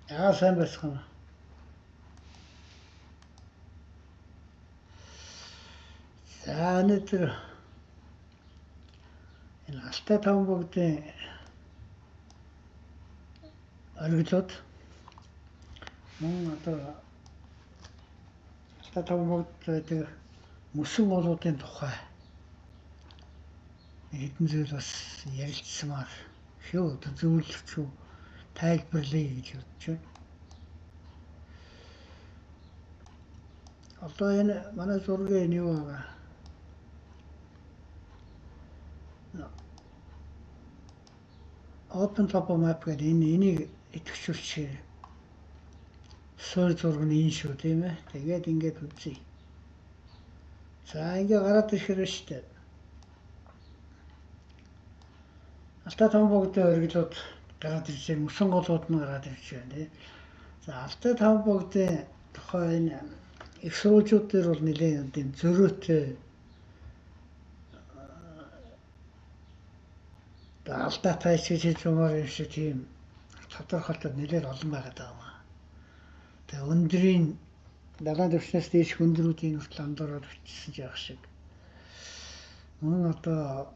Яа сайн байцгаана. За өнөөдөр энэ Алтай таван богдын оргилууд мөн одоо Алтай таван богд байдаг мөсөн голуудын тухай хэдэн зүйл бас ярилцсамаар шүү зөвлөлч шүү тайлбарлая гэж бодож байна. Одоо энэ манай зургийн юу байгаа? Open Topo Map гэдэг энийг идэвхжүүлчих. Суурь зураг нь энэ шүү тийм ээ. Тэгээд ингээд үзье. За ингээд гараад ирэх шүү дээ. Алтай таван богдын оргилууд гараад ирж байгаа, мөсөн голууд нь гараад ирж байна тийм. За Алтай таван богдын тухай энэ их сурвалжууд дээр бол нэлээд юм зөрөөтэй алдаатай гэж хэлж байгаа юм шиг тийм тодорхойлолт нэлээд олон байгаад байгаа. Тэгээ өндрийн далайн түвшнээс дээш өндрүүдийн хүртэл андуураад бичсэн ч яах шиг. Мөн одоо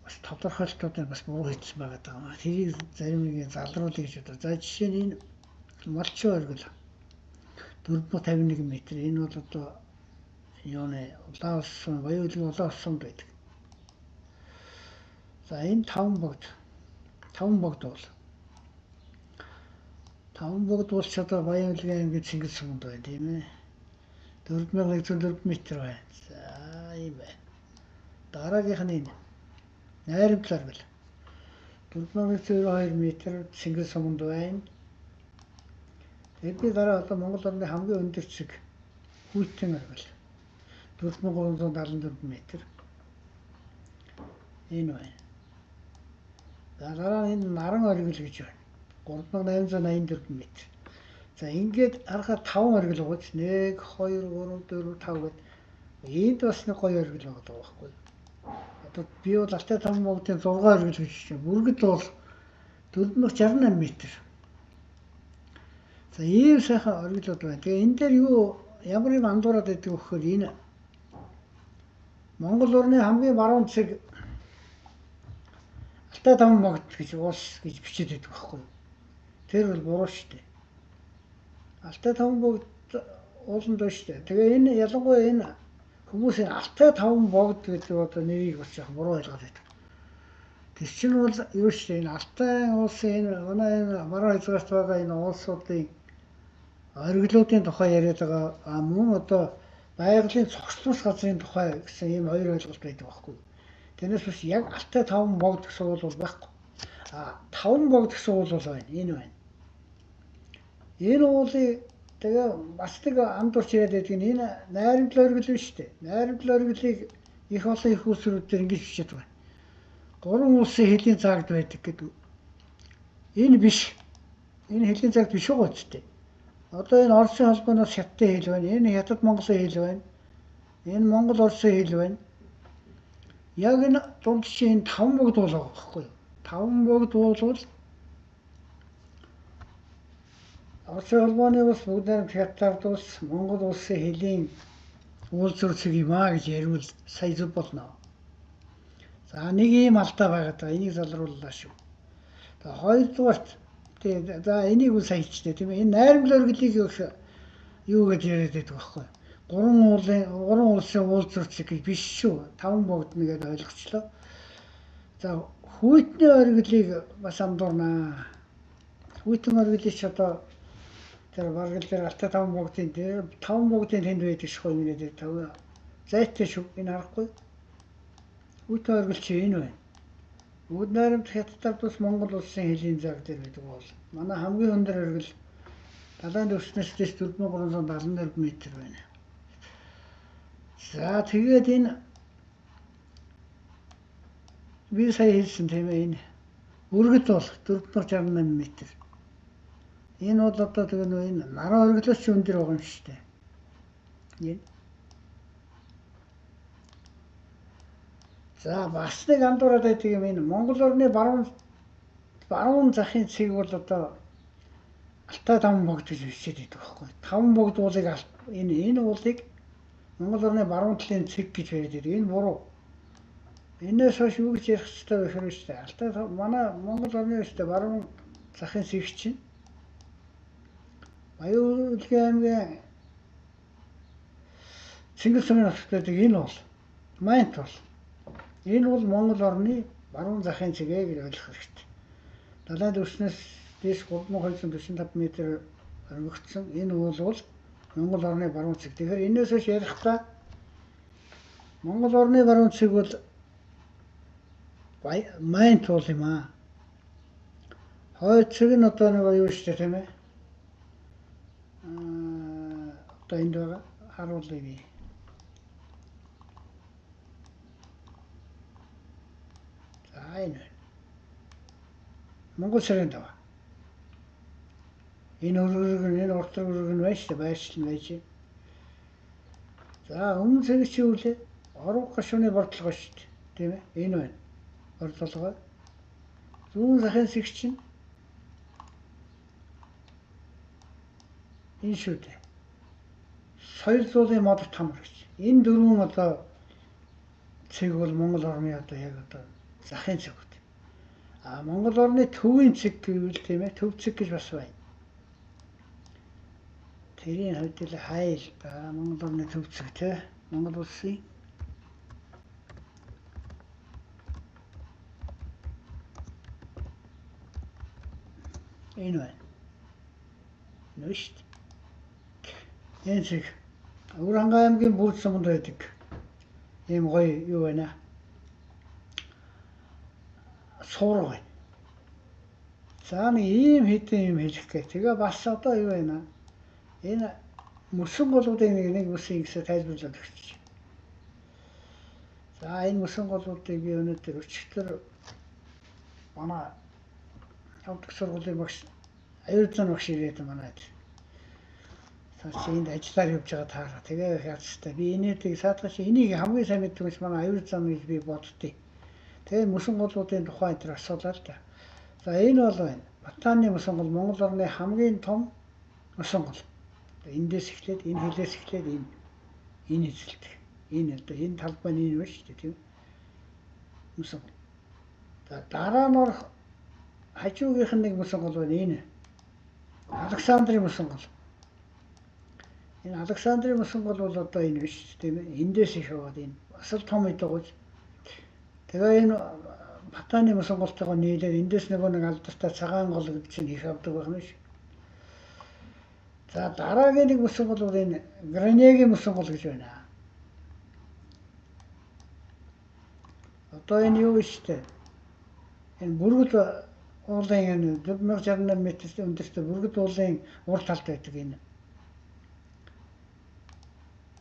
бас тодорхойлолтууд бас буруу хийсэн байгаад байгаа. Тэрийг зарим нэг залруулъя гэж бодоо. За жишээ нь энэ малчин оргил 451 м. Энэ бол одоо юуны улаан улсын Баян хөлгийн улаан улсанд байдаг. За энэ таван богд бол ч одоо Баян хөлгийн аймгийн Цингэл суманд байна тийм ээ. 4104 м байна. За ийм байна. Дараагийнх нь энэ найрамдлаар бил 4102 м Цингэл суманд байна. Тэгээд дараа одоо Монгол орны хамгийн өндөр цэг Хүйтэн оргил 4374 м. Энэ байна. За дараа нь энэ Наран оргил гэж байна. 3884 м. За ингээд харахад 5 оргил байгаа ч 1 2 3 4 5 гэд энд бас нэг гоё оргил байгаа байхгүй. Одоо би бол Алтай таван богдын 6 оргил гэж байна. Бүргэд бол 468 м. За ийм сайхан оргилууд байна. Тэгээ энэ дээр ямар юм андуураад байдаг вэ гэхээр энэ Монгол орны хамгийн баруун цэг Алтай таван богд гэж уус гэж бичиж байдаг байхгүй. Тэр бол буруу шүү дээ. Алтай таван богд ууланд байна шүү дээ. Тэгээ энэ ялангуяа энэ хүмүүсийн Алтай таван богд гэдэг одоо нэрийг бас яг буруу ойлгоод байдаг. Тэр чинь бол юу шүү дээ. Энэ Алтай улсын энэ манай энэ баруун хязгаарт байгаа энэ улсуудын оргилуудын тухай яриад байгаа. Мөн одоо байгалийн цогцлуулах газрын тухай гэсэн ийм хоёр ойлголт байдаг байхгүй. Тэрнээс бас яг Алтай таван богд гэсэн уул бол байхгүй. Таван богд гэсэн уул бол байна. Энэ байна. Энэ уулыг тэгээ бас нэг андуурч яриад байдаг нь энэ найрамдал оргил биш үү? Найрамдал оргилыг их олон их улсрууд дээр ингэж бичиж байгаа. 3 улсын хэлийн цагт байдаг гэдэг. Энэ биш. Энэ хэлийн цагт биш байгаа ч гэдэг. Одоо энэ Оросын холбооноос Хятадын хэл байна. Энэ Хятад Монголын хэл байна. Энэ Монгол Оросын хэл байна. Яг энэ дунд чинь таван богд бол байгаа байхгүй юу? Таван богд бол Оросын холбооны бас бүгд найрамд Хятад улс Монгол улсын хэлийн уулзуурцэг юм аа гэж ярил сая зүг болно. За нэг ийм алдаа байгаад байгаа. Энийг залрууллаа шүү. За хоёрдугаарт за энийг үл сая хийчтэй тийм ээ. Энэ найрамдал оргилыг юу гэж яриад байдаг байхгүй. 3 улсын уулзуурцэг гэж биш шүү. Таван богд нэгээд ойлгочлоо. За Хүйтний оргилыг бас андуурнаа. Хүйтэн оргилыг ч одоо тэр баргал дээр Алтай таван богдын дээр таван богдын тэнд байдаг шүү ингээд тав зайтай шүү. Энэ харахгүй. Хүйтэн оргил чи энэ байна. Бүгд найрамд Хятадд бас Монгол улсын хэлийн заг дээр байдаг бол манай хамгийн өндөр оргил далайн түвшнээс дэш 4374 м байна. За тэгээд энэ би сая хэлсэн тийм ээ энэ үргэд бол 468 м. Энэ бол одоо тэгээ энэ Наран оргилоос ч өндөр байгаа юм шүү дээ. Энэ за бас нэг андуураад байдаг юм энэ Монгол орны баруун захын цэг бол одоо Алтай 5 богд гэж бичээд байдаг байхгүй. 5 богд уулыг энэ уулыг Монгол орны баруун талын цэг гэж байдаг. Энэ буруу. Энээс хойш юу гэж ярих хэрэгтэй вэ гэхээр шүү дээ. Алтай манай Монгол орны шүү дээ баруун захын цэг чинь Баян-Улгийн аймгийн Чингис хааны нутагт энэ бол Майнт бол энэ бол Монгол орны баруун захын цэгээ гэж ойлгох хэрэгтэй. Далайн түвшнээс дээш 3245 м өргөгдсөн энэ уул бол Монгол орны баруун цэг. Тэгэхээр энээс хойш ярихдаа Монгол орны баруун цэг бол Майнт уул юм аа. Хойд цэг нь одоо нэг юу шүү дээ тийм ээ. Одоо энд байгаа харуулъя би. За энэ Монгол сарын дава. Энэ өргөн энэ урт өргөн байж та байршил байж. За өмнө цэг чи үлээ орон гашууны бордлого шүү дээ. Тийм ээ. Энэ байна. Бордлого. Зүүн захын цэг чинь энэ шүү дээ. Соёл зуулын мод тамар гэж. Энэ дөрвөн одоо цэг бол Монгол орны одоо яг одоо захын цэг үү. А Монгол орны төвийн цэг гэвэл тийм ээ төв цэг гэж бас байна. Тэрийн хувьд л хайл ба Монгол орны төв цэг те Монгол улсын энэ байна. Нүшт. Энэ цэг Өвөрхангай аймгийн Бүрд суманд байдаг. Ийм гоё юу байна. Суурга байна. За нэг ийм хэдэн юм хэлэх гээ. Тэгээ бас одоо юу байна. Энэ мөсөн голуудын нэг мөсөн ихсэ тайлбарлаад өгч. За энэ мөсөн голуудыг би өнөөдөр өчигдөр манай авдаг сургуулийн багш аюулзан багш ирээд манайд. Энд ажиллаар явж байгаа таараа. Тэгээ яцтай. Би энэтийг саадгаж энийг хамгийн сайн мэддэг нь манай аюулзан гэж би боддتي. Тэгээ мөсөн голуудын тухай энэ асуулаа л да. За энэ бол байна. Батааны мөсөн гол Монгол орны хамгийн том мөсөн гол. Эндээс эхлээд энэ хилээс эхлээд энэ эзэлдэг. Энэ одоо энэ талбай нь энэ байна шүү дээ тийм. Мөсөн. За дараа нь хажуугийнх нь нэг мөсөн гол байна энэ. Александрийн мөсөн гол. Энэ Александрийн мөсөн гол бол одоо энэ биш тийм ээ. Эндээс их яваад энэ бас л том идэггүй. Тэгээ энэ Батааны мөсөн голтойгоо нийлээд эндээс нэг алдартай цагаан гол гэж чинь их авдаг байх нь ш. За дараагийн нэг мөсөн гол бол энэ Гранегийн мөсөн гол гэж байна. Одоо энэ юу вэ штэ? Энэ бүргэл уулын энэ 468 м өндөртэй бүргэл уулын урд талд байдаг энэ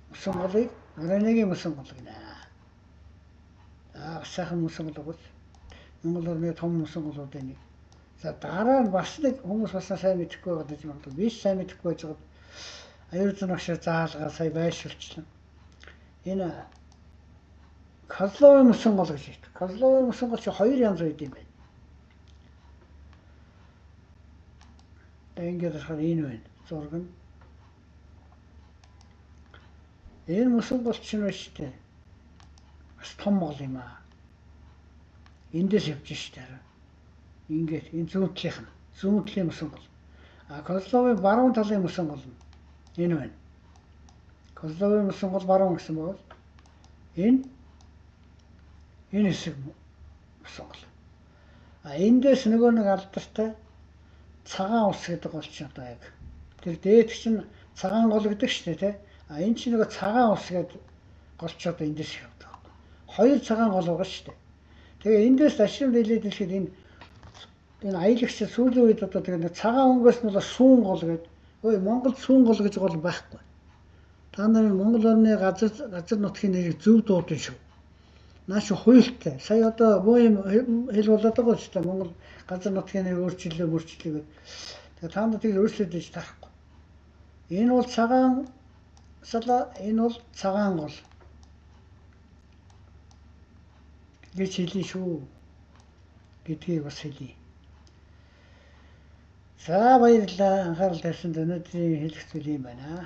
мөсөн голыг Гранегийн мөсөн гол гэнэ. За сайхан мөсөн гол бол Монгол орны том мөсөн голуудын нэг. За дараа нь бас нэг хүмүүс бас сайн мэдэхгүй байгаа гэж магадгүй. Би сайн мэдэхгүй байж байгаа. Аюулзан багшаа заалгаа сая байршуулчлаа. Энэ Козловын мөсөн гол гэж хэлдэг. Козловын мөсөн гол чи хоёр янз байд юм байна. Ингээд харахаар энэ байна. Зураг нь. Энэ мөсөн гол чинь байна шүү дээ. Бас том гол юм аа. Эндээс явж штэ. Ингээд энэ зүүн талын мөсөн гол. А Козловын баруун талын мөсөн гол нь энэ байна. Козловын мөсөн гол баруун гэсэн бол энэ хэсэг мөсөн гол. А эндээс нөгөө нэг алдартай цагаан ус гэдэг гол чинь одоо яг тэр дээд чинь цагаан гол гэдэг штэ тий. А энэ чинь нөгөө цагаан ус гэдэг гол ч одоо эндээс явдаг. Хоёр цагаан гол байгаа штэ. Тэгээ эндээс ашиг нэлээд хэлэхэд энэ аялагч сүүлийн үед одоо тэгээ цагаан өнгөөс нь бол сүүн гол гэдэг. Ой Монгол сүүн гол гэж гол байхгүй. Та нарын Монгол орны газар нутгийн нэрийг зөв дуудана шүү. Наач хуйлттай. Сая одоо боо юм хэл болоод байгаа ч та Монгол газар нутгийн нэр өөрчлөлөө. Тэгээ та нар тийм өөрчлөлт хийж тарахгүй. Энэ бол цагаан салаа, энэ бол цагаан гол. гэж хэлээ шүү гэдгийг бас хэлье. За баярлалаа. Анхаарал тавьсанд өнөөдрийн хэлэх зүйл юм байна.